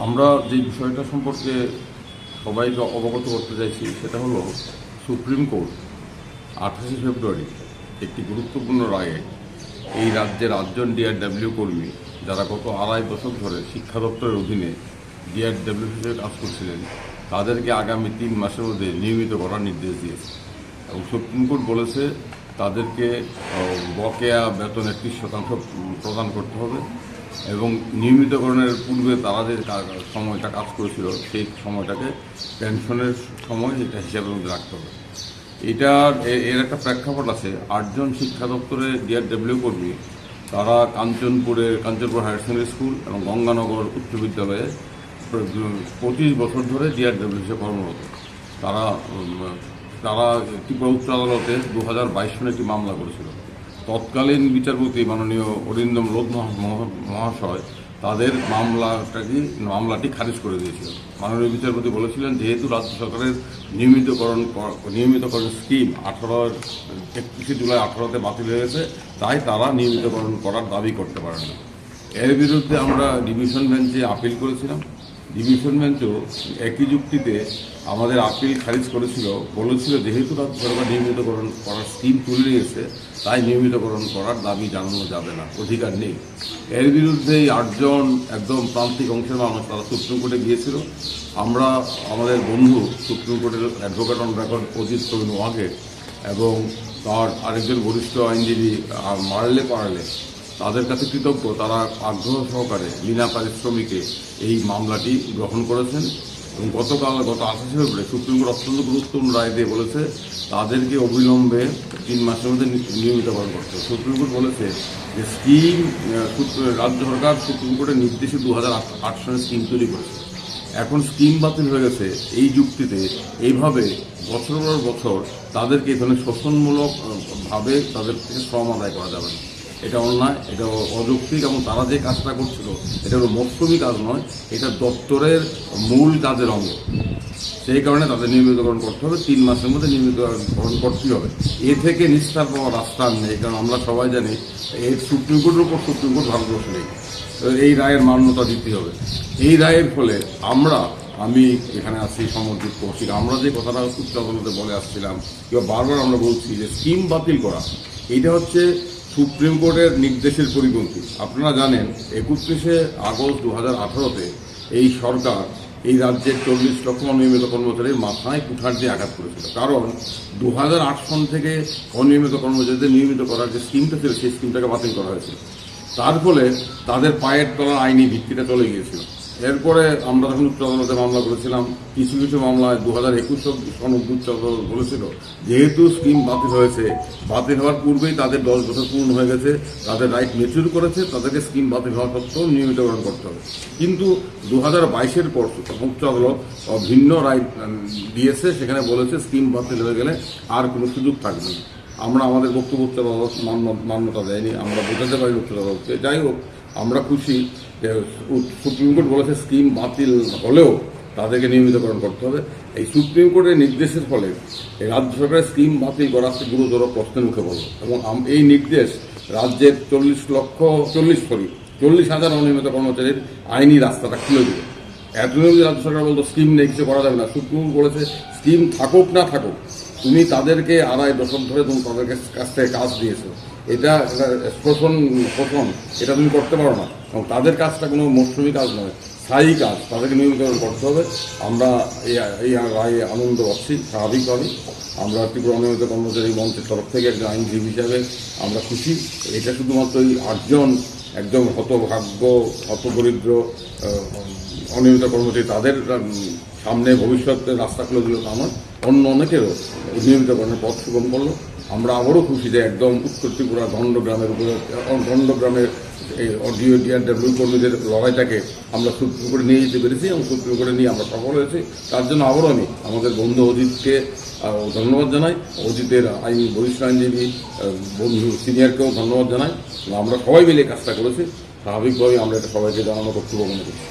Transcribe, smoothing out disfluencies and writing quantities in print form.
আমরা যে বিষয়টা সম্পর্কে সবাইকে অবগত করতে চাইছি সেটা হলো সুপ্রিম কোর্ট 28শে ফেব্রুয়ারি একটি গুরুত্বপূর্ণ রায়ে এই রাজ্যের 8জন ডিআরডব্লিউ কর্মী যারা গত 2.5 দশক ধরে শিক্ষা দপ্তরের অধীনে ডিআরডব্লিউ হিসেবে কাজ করছিলেন তাদেরকে আগামী 3 মাসের মধ্যে নিয়মিত করার নির্দেশ দিয়েছে এবং সুপ্রিম কোর্ট বলেছে তাদেরকে বকেয়া বেতন 31% প্রদান করতে হবে এবং নিয়মিতকরণের পূর্বে তারা যে সময়টা কাজ করেছিল সেই সময়টাকে পেনশনের সময় এটা হিসাবের মধ্যে রাখতে হবে। এর একটা প্রেক্ষাপট আছে। 8জন শিক্ষা দপ্তরে ডিআরডব্লিউ কর্মী তারা কাঞ্চনপুর হায়ার সেকেন্ডারি স্কুল এবং গঙ্গানগর উচ্চ বিদ্যালয়ে 25 বছর ধরে ডিআরডব্লিউ হিসেবে কর্মরত। তারা ত্রিপুরা উচ্চ আদালতে 2022 সালে একটি মামলা করেছিল। তৎকালীন বিচারপতি মাননীয় অরিন্দম লোধ মহাশয় তাদের মামলাটি খারিজ করে দিয়েছিল। মাননীয় বিচারপতি বলেছিলেন যেহেতু রাজ্য সরকারের নিয়মিতকরণ স্কিম 31 জুলাই 18তে বাতিল হয়ে গেছে, তাই তারা নিয়মিতকরণ করার দাবি করতে পারেন না। এর বিরুদ্ধে আমরা ডিভিশন বেঞ্চে আপিল করেছিলাম। ডিভিশন বেঞ্চও একই যুক্তিতে আমাদের আপিল খারিজ বলেছিল যেহেতু রাজ্য সরকার নিয়মিতকরণ করার স্কিম তুলে নিয়েছে তাই নিয়মিতকরণ করার দাবি জানানো যাবে না, অধিকার নেই। এর বিরুদ্ধে 8জন একদম প্রান্তিক অংশের মানুষ তারা সুপ্রিম কোর্টে গিয়েছিল। আমরা আমাদের বন্ধু সুপ্রিম কোর্টের অ্যাডভোকেট অন রেকর্ড অজিত ওয়াঘে এবং তার আরেকজন বরিষ্ঠ আইনজীবী পারলে তাদের কাছে কৃতজ্ঞ। তারা আগ্রহ সহকারে বিনা পারিশ্রমিকে এই মামলাটি গ্রহণ করেছেন এবং গত 28শে ফেব্রুয়ারি সুপ্রিম কোর্ট অত্যন্ত গুরুত্বপূর্ণ রায় দিয়ে বলেছে তাদেরকে অবিলম্বে 3 মাসের মধ্যে নিয়মিতকরণ করতে হবে। সুপ্রিম কোর্ট বলেছে যে রাজ্য সরকার সুপ্রিম কোর্টের নির্দেশে 2008 সালে স্কিম তৈরি করেছে। এখন স্কিম বাতিল হয়ে গেছে এই যুক্তিতে এইভাবে বছর পর বছর তাদেরকে এখানে শোষণমূলকভাবে তাদের থেকে শ্রম আদায় করা যাবে না। এটা অন্যায়, এটা অযৌক্তিক এবং তারা যে কাজটা করছিল এটা হলো মৌসুমি কাজ নয়, এটা দপ্তরের মূল কাজের অঙ্গ। সেই কারণে তাদের নিয়মিতকরণ করতে হবে, 3 মাসের মধ্যে নিয়মিতকরণ করতে হবে। এ থেকে নিস্তার পাওয়ার রাস্তা নেই, কারণ আমরা সবাই জানি এই সুপ্রিম কোর্টের উপর সুপ্রিম কোর্ট ভারতবর্ষে নেই। এই রায়ের মান্যতা দিতে হবে। এই রায়ের ফলে আমি এখানে আছি সমর্থিত করছি। আমরা যে কথাটা উচ্চ আদালতে বলে আসছিলাম কিংবা বারবার আমরা বলছি যে স্কিম বাতিল করা এইটা হচ্ছে সুপ্রিম কোর্টের নির্দেশের পরিপন্থী। আপনারা জানেন 31শে আগস্ট 2018-তে এই সরকার এই রাজ্যের 40 লক্ষ অনিয়মিত কর্মচারীর মাথায় কুঠার দিয়ে আঘাত করেছিল। কারণ 2008 সন থেকে অনিয়মিত কর্মচারীদের নিয়মিত করার যে স্কিমটা ছিল সেই স্কিমটাকে বাতিল করা হয়েছিল। তার ফলে তাদের পায়ের তলার আইনি ভিত্তিটা চলে গিয়েছিল। এরপরে আমরা যখন উচ্চ আদালতে মামলা করেছিলাম, কিছু মামলায় 2021 সন উচ্চ আদালত বলেছিল যেহেতু স্কিম বাতিল হয়েছে, বাতিল হওয়ার পূর্বেই তাদের 10 বছর পূর্ণ হয়ে গেছে, তাদের রাইট ম্যাচিউর করেছে, তাদেরকে স্কিম বাতিল হওয়া সত্ত্বেও নিয়মিতকরণ করতে হবে। কিন্তু 2022-এর পর উচ্চ আদালত ভিন্ন রাইট দিয়েছে, সেখানে বলেছে স্কিম বাতিল হয়ে গেলে আর কোনো সুযোগ থাকবে না। আমরা আমাদের বক্তব্য উচ্চ আদালত মান্যতা দেয়নি, আমরা বোঝাতে পারি উচ্চ আদালতকে। যাই হোক, আমরা খুশি যে সুপ্রিম কোর্ট বলেছে স্কিম বাতিল হলেও তাদেরকে নিয়মিতকরণ করতে হবে। এই সুপ্রিম কোর্টের নির্দেশের ফলে এই রাজ্য সরকারের স্কিম বাতিল করা গুরুতর প্রশ্নের মুখে পড়ল এবং এই নির্দেশ রাজ্যের 40,000 অনিয়মিত কর্মচারীর আইনি রাস্তাটা খুলে দিল। এতদিন রাজ্য সরকার বলতো স্কিম নেই, কিছু করা যাবে না। সুপ্রিম কোর্ট বলেছে স্কিম থাকুক না থাকুক, তুমি তাদেরকে 2.5 দশক ধরে তুমি তাদের কাছ থেকে কাজ দিয়েছো, এটা শোষণ এটা তুমি করতে পারো না। এবং তাদের কাজটা কোনো মৌসুমি কাজ নয়, স্থায়ী কাজ, তাদেরকে নিয়মিতকরণ করতে হবে। আমরা এই রায়ে আনন্দ পাচ্ছি। স্বাভাবিকভাবেই আমরা ত্রিপুরা অনিয়মিত কর্মচারী মঞ্চের তরফ থেকে একজন আইনজীবী হিসাবে আমরা খুশি। এটা শুধুমাত্র এই 8জন একদম হতদরিদ্র অনিয়মিত কর্মচারী তাদের সামনে ভবিষ্যতে রাস্তা খুলে দিল তা নয়, অন্য অনেকেরও নিয়মিতকরণের পথ সুগম করলো। আমরা আবারও খুশি যে একদম উত্তর ত্রিপুরা দণ্ডগ্রামের এই ডিআরডব্লিউ কর্মীদের লড়াইটাকে আমরা সুপ্রিম কোর্টে নিয়ে যেতে পেরেছি এবং সুপ্রিম কোর্টে নিয়ে আমরা সফল হয়েছি। তার জন্য আবারও আমি আমাদের বন্ধু অজিতকে ধন্যবাদ জানাই, অজিতের বরিষ্ঠ আইনজীবী বন্ধু সিনিয়রকেও ধন্যবাদ জানাই। আমরা সবাই মিলে কাজটা করেছি। স্বাভাবিকভাবেই আমরা এটা সবাইকে জানানো কর্তব্য মনে করছি।